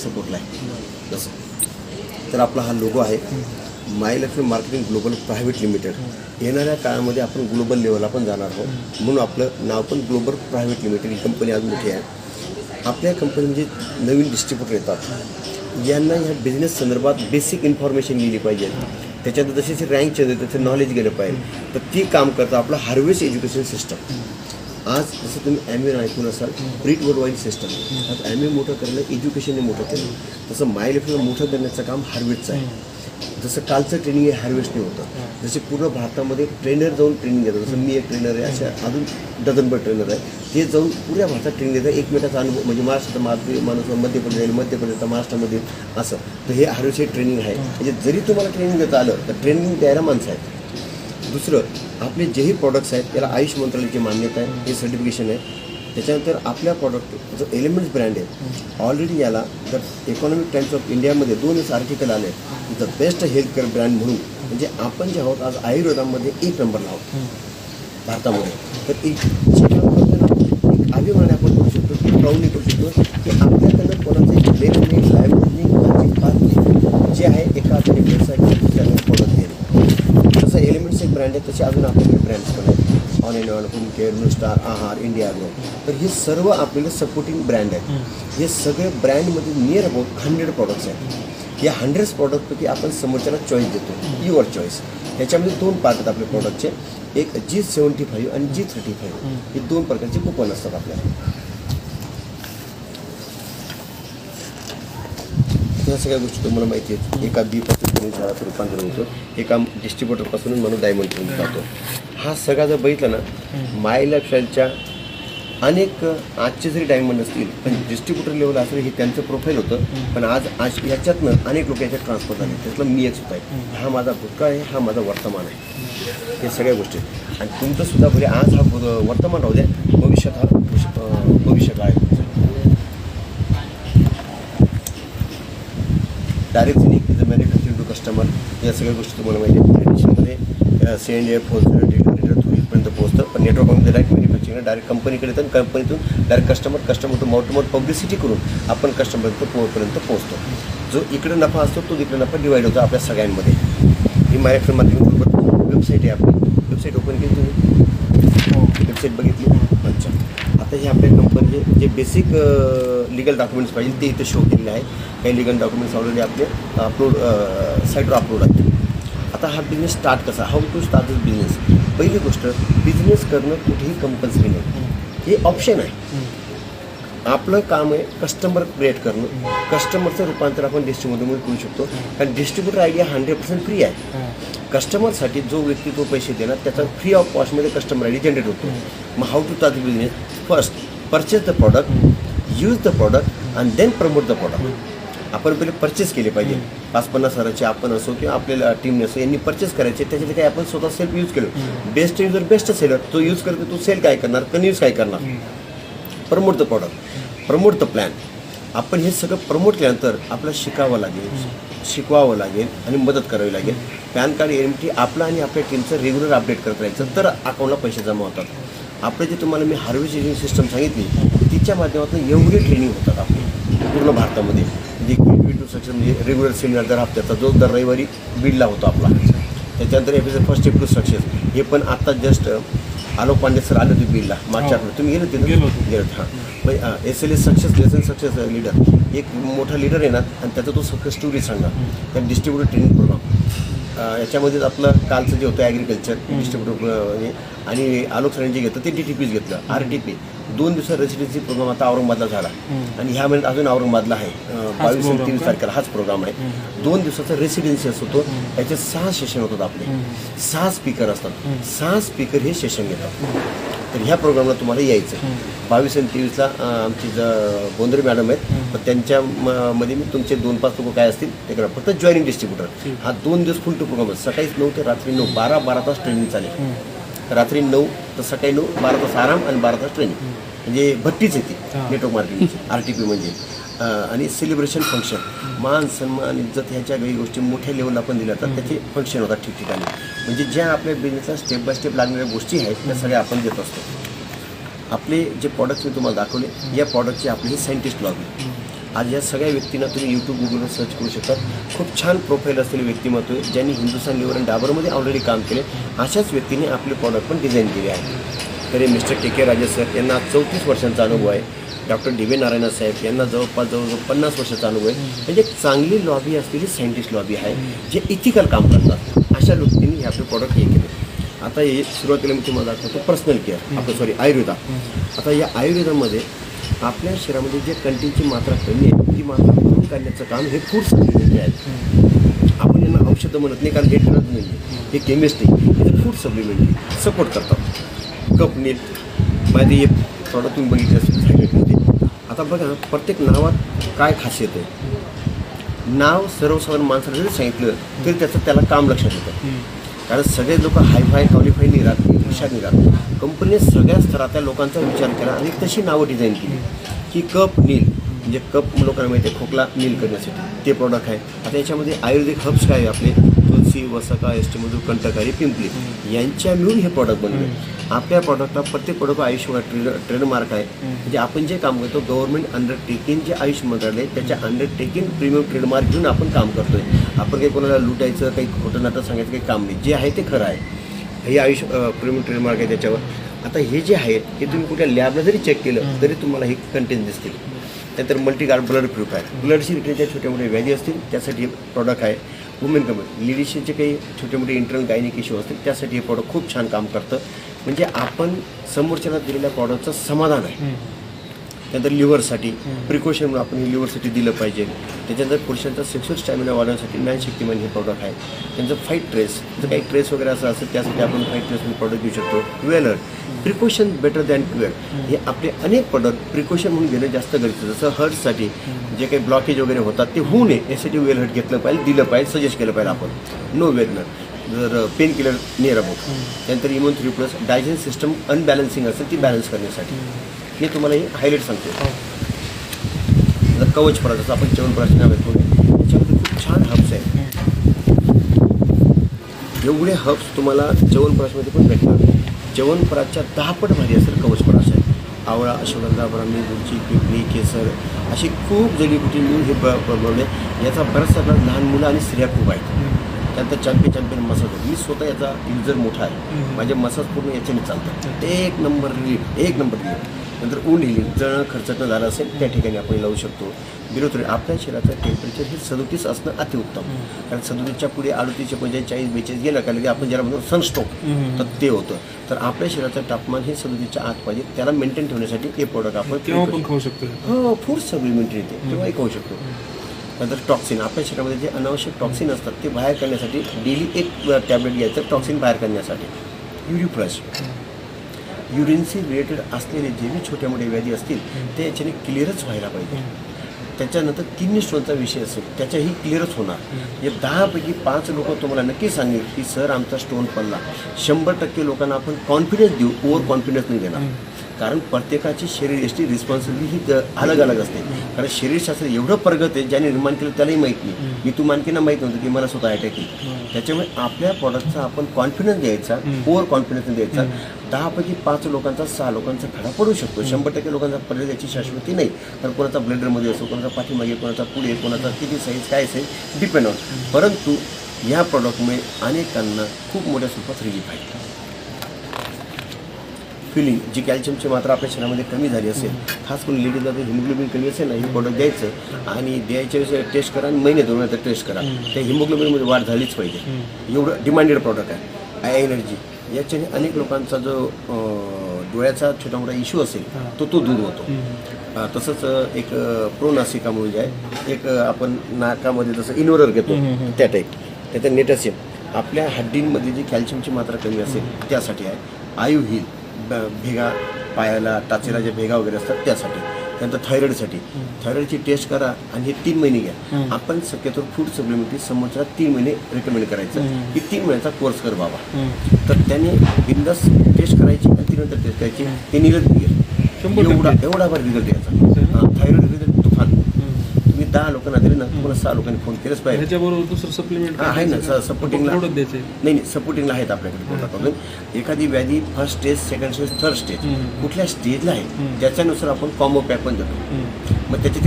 सपोर्टला आहे तसं. तर आपला हा लोगो आहे Mahalakshmi marketing global private limited. येणाऱ्या काळामध्ये आपण ग्लोबल लेवलला पण जाणार आहोत म्हणून आपलं नाव पण ग्लोबल प्रायव्हेट लिमिटेड ही कंपनी आज मोठी आहे. आपल्या कंपनीमध्ये नवीन डिस्ट्रीब्युटर येतात यांना ह्या बिझनेस संदर्भात बेसिक इन्फॉर्मेशन गेली पाहिजे. त्याच्यात जशी रँक चेंज होते त्याचं नॉलेज गेलं पाहिजे. तर ती काम करतं आपलं हार्वेस्ट एज्युकेशन सिस्टम. आज जसं तुम्ही MA ऐकून असाल प्रीट वर्ल्ड वाईड सिस्टम. आज MA मोठं करणं एज्युकेशनने मोठं केलं. तसं महालक्ष्मीला मोठं करण्याचं काम हार्वेस्टचं आहे. जसं कालचं ट्रेनिंग हे हार्वेस्टने होतं. जसे पूर्ण भारतामध्ये ट्रेनर जाऊन ट्रेनिंग घेतात. जसं मी एक ट्रेनर आहे अशा अजून डझनभर ट्रेनर आहे ते जाऊन पुऱ्या भारतात ट्रेनिंग देतात. एकमेकाचा अनुभव म्हणजे महाराष्ट्रात माणूस मध्यप्रदेश महाराष्ट्रामध्ये असं. तर हे हार्वेस्ट हे ट्रेनिंग आहे. म्हणजे जरी तुम्हाला ट्रेनिंग देता आलं तर ट्रेनिंग द्यायला माणसं आहेत. दुसरं आपले जेही प्रॉडक्ट्स आहेत त्याला आयुष मंत्रालयाची मान्यता आहे हे सर्टिफिकेशन आहे. त्याच्यानंतर आपल्या प्रॉडक्ट जो एलिमेंट्स ब्रँड आहे ऑलरेडी याला तर इकॉनॉमिक टाइम्स ऑफ इंडियामध्ये 2 आर्टिकल आले the best health care brand म्हणून. म्हणजे आपण जे आहोत आज आयुर्वेदामध्ये 1 नंबरला आहोत भारतामध्ये. तर एक अभिमान आपण करू शकतो की प्राऊडली करू शकतो की आपल्याकडनं कोणाचं एक ब्लेम नाही लायबिलिटी नाही कोणाची बात नाही जे आहे एका हाताने पैसा घेऊन दुसऱ्याने प्रोडक्ट घेणे. जसं एलिमेंट्स एक ब्रँड आहे तसे अजून आपल्याकडे ब्रँड्स पण आहेत on and on home care new star आहार इंडिया ग्रो. तर हे सर्व आपल्याला सपोर्टिंग ब्रँड आहेत. हे सगळे ब्रँडमध्ये नियर अबाउट 100 प्रॉडक्ट्स आहेत. या 100 प्रॉडक्टपैकी आपण समोरच्याला चॉईस देतो युअर चॉईस. ह्याच्यामध्ये 2 पार्ट आहेत आपल्या प्रॉडक्टचे. एक G75 आणि G35 हे 2 प्रकारचे कुपन असतात आपल्याला. ह्या सगळ्या गोष्टी तुम्हाला माहिती आहेत. एका बीपासून झाडाचं रूपांतर होतं एका डिस्ट्रीब्युटरपासून म्हणून डायमंडपर्यंत जातो. हा सगळा जर बघितला ना महालक्ष्मीच्या अनेक आजचे जरी डायमंड असतील पण डिस्ट्रीब्युटर लेवल असेल हे त्यांचं प्रोफाईल होतं. पण आज याच्यातनं अनेक लोक याच्यात ट्रान्सफर झाले. त्यातलं मी एक सुद्धा आहे. हा माझा भूतकाळ आहे हा माझा वर्तमान आहे. हे सगळ्या गोष्टी आणि तुमचं सुद्धा म्हणजे आज हा वर्तमान राहू द्या भविष्यात हा भविष्य काळ आहे. Direct selling manufacturing to customer या सगळ्या गोष्टी तुम्हाला माहिती आहे. ॲडिशनमध्ये सेंड पोस्ट लिटर थ्रू इथपर्यंत पोहोचतं. पण नेटवर्कमध्ये डायरेक्ट मॅन्युफॅक्चरिंग डायरेक्ट कंपनीकडे तर कंपनीतून direct customer to mouth to mouth publicity करून आपण कस्टमरपर्यंत पोहोचतो. जो इकडे नफा असतो तो तिकडे नफा डिवाईड होतो आपल्या सगळ्यांमध्ये. ही महाराष्ट्र मार्केटिंग वेबसाईट आहे आपली. वेबसाईट ओपन केली तुम्ही वेबसाईट बघितली. अच्छा आता हे आपल्या कंपनीचे जे बेसिक लिगल डॉक्युमेंट्स पाहिजे ते इथं शो केलेले आहे. काही लिगल डॉक्युमेंट्स ऑलरेडी आपले अपलोड साईटवर अपलोड आहेत. आता हा बिझनेस स्टार्ट कसा how to start this business. पहिली गोष्ट बिझनेस करणं कुठेही कंपल्सरी नाही हे ऑप्शन आहे. आपलं काम आहे कस्टमर क्रिएट करणं. कस्टमरचं रूपांतर आपण डिस्ट्रीब्युटरमध्ये करू शकतो कारण डिस्ट्रीब्युटर आयडिया 100% फ्री आहे. कस्टमरसाठी जो व्यक्ती तो पैसे देणार त्याचा फ्री ऑफ कॉस्टमध्ये कस्टमर आयडी जनरेट होतो. मग how to start business first purchase the product use the product and then promote the product. आपण पहिले परचेस केले पाहिजे. 5-50 हजाराचे आपण असो किंवा आपल्याला टीमने असो यांनी परचेस करायचे त्याच्यात काही आपण स्वतः सेल्फ यूज केलं. बेस्ट युजर बेस्ट सेलर तो यूज करतो तो सेल काय करणार कन्व्यूज काय करणार. Promote the product promote the plan. आपण हे सगळं प्रमोट केल्यानंतर आपल्याला शिकवावं लागेल आणि मदत करावी लागेल. पॅन कार्ड एमटी आपला आणि आपल्या टीमचं रेग्युलर अपडेट करत राहायचं तर अकाउंटला पैसे जमा होतात. आपलं जे तुम्हाला मी हार्वेस्ट एजिंग सिस्टम सांगितली तिच्या माध्यमातून एवढे ट्रेनिंग होतात आपली पूर्ण भारतामध्ये. म्हणजे Q2 सेक्शन म्हणजे रेग्युलर सेमिनार दर हप्त्याचा जो दर रविवारी बीडला होतो आपला. त्याच्यानंतर episode first step to success हे पण आत्ता जस्ट आलोक पांडे सर आले होते बीडला मागच्या आठवड्यात. तुम्ही गेले होते गेलो हां. मग SLS success lesson success leader एक मोठा लीडर येणार आणि त्याचा तो सक्सेस स्टोरी सांगणार. त्या डिस्ट्रीब्युटर ट्रेनिंग प्रोग्राम याच्यामध्येच आपलं कालचं जे होतं ॲग्रिकल्चर डिस्ट्रीब्युटर आणि आलोक सरांनी जे घेतलं ते DTPs घेतलं. RTP 2 दिवसात रेसिडेन्सी प्रोग्राम आता औरंगाबादला झाला आणि ह्या महिन्यात अजून औरंगाबादला आहे 22 आणि 23 तारखेला हाच प्रोग्राम आहे. 2 दिवसाचा रेसिडेन्सी असतो. याचे 6 सेशन होतात आपले. 6 स्पीकर असतात. 6 स्पीकर हे सेशन घेतात. तर ह्या प्रोग्रामला तुम्हाला यायचं. 22 आणि 23ला आमची बोंद्रे मॅडम आहेत. तर त्यांच्या मध्ये मी तुमचे 2-5 लोक काय असतील ते करा. फक्त जॉईनिंग डिस्ट्रीब्युटर हा 2 दिवस फुल टू प्रोग्राम सकाळी 9 ते रात्री 9 12 तास ट्रेनिंग चालेल. रात्री 9 तर सकाळी 9 12 तास आराम आणि 12 तास ट्रेनिंग. म्हणजे भट्टीच येते नेटवर्क मार्केटिंगची RTP म्हणजे. आणि सेलिब्रेशन फंक्शन मान सन्मान इज्जत ह्याच्या काही गोष्टी मोठ्या लेवलला आपण दिल्या जातात. त्याचे फंक्शन होतात ठिकठिकाणी. म्हणजे ज्या आपल्या बिझनेसला स्टेप बाय स्टेप लागणाऱ्या गोष्टी आहेत त्या सगळ्या आपण देत असतो. आपले जे प्रॉडक्ट्स मी तुम्हाला दाखवले या प्रॉडक्टचे आपले हे सायंटिस्ट लॉबी आज या सगळ्या व्यक्तींना तुम्ही यूट्यूब गुगलवर सर्च करू शकता. खूप छान प्रोफाईल असलेले व्यक्तिमत्व आहे, ज्यांनी हिंदुस्तान लिव्हर आणि डाबरमध्ये ऑलरेडी काम केले. अशाच व्यक्तीने आपले प्रॉडक्ट पण डिझाईन केले आहे. तर हे मिस्टर के राजा सर यांना 34 वर्षांचा अनुभव आहे. डॉक्टर डी नारायण साहेब यांना जवळजवळ 50 वर्षाचा अनुभव आहे. म्हणजे एक चांगली लॉबी असलेली सायंटिस्ट लॉबी आहे, जे इथिकल काम करतात. अशा व्यक्तींनी हे आपले प्रॉडक्ट हे केले. आता हे सुरुवातीला मी तुम्हाला दाखवतो पर्सनल केअर, आयुर्वेदा. आता या आयुर्वेदामध्ये आपल्या शरीरामध्ये जे कंटेनची मात्रा कमी आहे ती मात्रा भरून काढण्याचं काम हे फूड सप्लिमेंटरी आहे. आपण यांना औषधं म्हणत नाही, कारण हे ठरत नाही, हे केमिस्ट्री, हे फूड सप्लिमेंटरी सपोर्ट करतात. कप नील माझे हे प्रॉडक्ट तुम्ही बघितले असेल थायरॉइडमध्ये. आता बघा प्रत्येक नावात काय खासियत आहे. नाव सर्वसाधारण माणसाला जरी सांगितलं तरी त्याला काम लक्षात येतं. कारण सगळे लोक हायफाय क्वालिफाय नाही राहत, हुशार नाही राहत. कंपनीने सगळ्या स्तरातल्या लोकांचा विचार केला आणि तशी नावं डिझाईन केली की कप नील म्हणजे कप लोकांना माहिती आहे खोकला नील करण्यासाठी ते प्रॉडक्ट आहे. आता याच्यामध्ये आयुर्वेदिक हर्ब्स काय आहे आपले तुलसी, वसका, एस्टिमधू, कंटकारी, पिंपली यांच्या मिळून हे प्रॉडक्ट बनवले. आपल्या प्रॉडक्टला प्रत्येक प्रॉडक्ट आयुष्य ट्रेडमार्क आहे. म्हणजे आपण जे काम करतो गव्हर्नमेंट अंडरटेकिंग जे आयुष मंत्रालय त्याच्या अंडरटेकिंग प्रीमियम ट्रेडमार्क घेऊन आपण काम करतोय. आपण काही कोणाला लुटायचं काही खोटं नाटं सांगायचं काही काम नाही. जे आहे ते खरं आहे. हे आयुष प्रीमियम ट्रेडमार्क आहे त्याच्यावर. आता हे जे आहे हे तुम्ही कुठल्या लॅबला जरी चेक केलं तरी तुम्हाला हे कंटेंट दिसतील. त्यानंतर मल्टीगार्ड ब्लड प्रूफ आहे. ब्लडशी रिलेटेड छोट्या मोठ्या व्याधी असतील त्यासाठी हे प्रॉडक्ट आहे. वुमेन कमी लेडीजचे जे काही छोटे मोठे इंटरनल गायनिक इश्यू असतील त्यासाठी हे प्रॉडक्ट खूप छान काम करतं. म्हणजे आपण समोरच्याला दिलेल्या प्रॉडक्टचं समाधान आहे. त्यानंतर लिव्हरसाठी प्रिकॉशन म्हणून आपण हे लिव्हरसाठी दिलं पाहिजे. त्याच्यानंतर पुरुषांचा सेक्शुअल स्टॅमिना वाढवण्यासाठी मॅन शक्तिमान हे प्रॉडक्ट आहे. त्यांचं फाईट ट्रेस जर काही ट्रेस वगैरे असं असेल त्यासाठी आपण फाईट ट्रेस प्रॉडक्ट घेऊ शकतो. क्वेलर प्रिकॉशन बेटर दॅन क्युअर हे आपले अनेक प्रॉडक्ट प्रिकॉशन म्हणून घेणं जास्त गरजेचं. जसं हर्टसाठी जे काही ब्लॉकेज वगैरे होतात ते होऊ नये यासाठी वेल हर्ट घेतलं पाहिजे, दिलं पाहिजे, सजेस्ट केलं पाहिजे आपण. नो वेलनर जर पेन किलर नियर अबाउट. त्यानंतर इम्युन 3+ डायजेस्ट सिस्टम अनबॅलन्सिंग असेल ती बॅलन्स करण्यासाठी मी तुम्हाला हे हायलाईट सांगतो. जर कवच पडा जसं आपण च्यवनप्राशचे नाव येतो त्याच्यामध्ये खूप छान हब्स आहेत. एवढे हब्स तुम्हाला च्यवनप्राशमध्ये पण भेटणार. च्यवनप्राशच्या 10 पट भारी असेल कवचपराश आहे. आवळा, अश्वगंधा, ब्राह्मी, तुळशी, पिंपरी, केसर अशी खूप जडीबुटी मिळून हे बनवले. याचा बराचसा लहान मुलं आणि स्त्रिया खूप आहेत. त्यानंतर चॅम्पियन मसाज आहे. मी स्वतः याचा युजर मोठा आहे. माझे मसाज पूर्ण याच्याने चालतात. एक नंबर रिलीफ. नंतर ऊन हिलिंग जळणं खर्चटणं झालं असेल त्या ठिकाणी आपण लावू शकतो. बिरोत्री आपल्या शरीराचं टेम्परेचर हे 37 असणं अतिउत्तम. कारण 37च्या पुढे 38, 45, 40 गेलं का की आपण ज्याला म्हणतो सनस्ट्रोक तर ते होतं. तर आपल्या शरीराचं तापमान हे 37च्या आत पाहिजे. त्याला मेंटेन ठेवण्यासाठी हे प्रोडक्ट आपण खाऊ शकतो. हो फूड सप्लिमेंटरी येते तेव्हाही खाऊ शकतो. नंतर टॉक्सिन आपल्या शरीरामध्ये जे अनावश्यक टॉक्सिन असतात ते बाहेर काढण्यासाठी डेली एक टॅबलेट घ्यायचं टॉक्सिन बाहेर काढण्यासाठी. युरिफ्लश युरिनशी रिलेटेड असलेले जे बी छोट्या मोठे व्याधी असतील ते याच्याने क्लिअरच व्हायला पाहिजे. त्याच्यानंतर किडनी स्टोनचा विषय असेल त्याच्याही क्लिअरच होणार. हे 10 पैकी 5 लोक तुम्हाला नक्की सांगेल की सर आमचा स्टोन पडला. 100% लोकांना आपण कॉन्फिडन्स देऊ, ओव्हर कॉन्फिडन्स नाही देणार. कारण प्रत्येकाची शरीराची रिस्पॉन्सिबिलिटी ही अलग अलग असते. कारण शरीरशास्त्र एवढं प्रगत आहे ज्याने निर्माण केलं त्यालाही माहीत नाही. मी मानकींना माहीत नव्हतं की मला स्वतः अटॅक येईल. त्याच्यामुळे आपल्या प्रॉडक्टचा आपण कॉन्फिडन्स द्यायचा, ओव्हर कॉन्फिडन्स द्यायचा. 10 पैकी 5 लोकांचा 6 लोकांचा खडा पडू शकतो. 100% लोकांचा पडले त्याची शाश्वती नाही. कारण कोणाचा ब्लेडरमध्ये असो, कोणाचा पाठीमागे, कोणाचा पुढे, कोणाचा किती साईज काय साईज डिपेंड ऑन. परंतु या प्रॉडक्टमुळे अनेकांना खूप मोठ्या स्वरूपात रिलीफ आहे. फिलिंग जी कॅल्शियमची मात्रा आपल्या शरीरामध्ये कमी झाली असेल, खास करून लेडीजला जर हिमोग्लोबिन कमी असेल ना, हे प्रोडक्ट द्यायचं आणि द्यायच्या वेळेस टेस्ट करा आणि महिने 2 महिन्यात टेस्ट करा. त्या हिमोग्लोबिनमध्ये वाढ झालीच पाहिजे. एवढं डिमांडेड प्रोडक्ट आहे. आय एनर्जी याच्याने अनेक लोकांचा जो डोळ्याचा छोटा मोठा इश्यू असेल तो दूर होतो. तसंच एक प्रोनासिका म्हणून जे आहे एक आपण नाकामध्ये जसं इनोरर घेतो त्या टाईप. त्याचा नेटॅसियम आपल्या हड्डींमध्ये जी कॅल्शियमची मात्रा कमी असेल त्यासाठी आहे. आयु हिल भेगा पायाला टाचेला जे भेगा वगैरे असतात त्यासाठी. त्यानंतर थायरॉइडची टेस्ट करा आणि हे 3 महिने घ्या. आपण शक्यतो फूड सप्लिमेंटरी समोरच्या 3 महिने रेकमेंड करायचं की 3 महिन्याचा कोर्स कर बाबा. तर त्याने बिंदास टेस्ट करायची आणि 3 नंतर टेस्ट करायची. ते निघत निघेल एवढा भर रिझल्ट यायचा. थायरॉइड रिझल्ट तुफान. तुम्ही 10 लोकांना दिले ना तुम्हाला 6 लोकांनी फोन केलंच पाहिजे. त्याच्याबरोबर दुसरं सप्लिमेंट आहे ना सपोर्टिंगला. द्यायचे नाही सपोर्टिंगला आहेत आपल्याकडे. एखादी व्याधी first stage, second stage, third stage कुठल्या स्टेजला आहे त्याच्यानुसार आपण कॉम्बो पॅक पण देतो. मग त्याची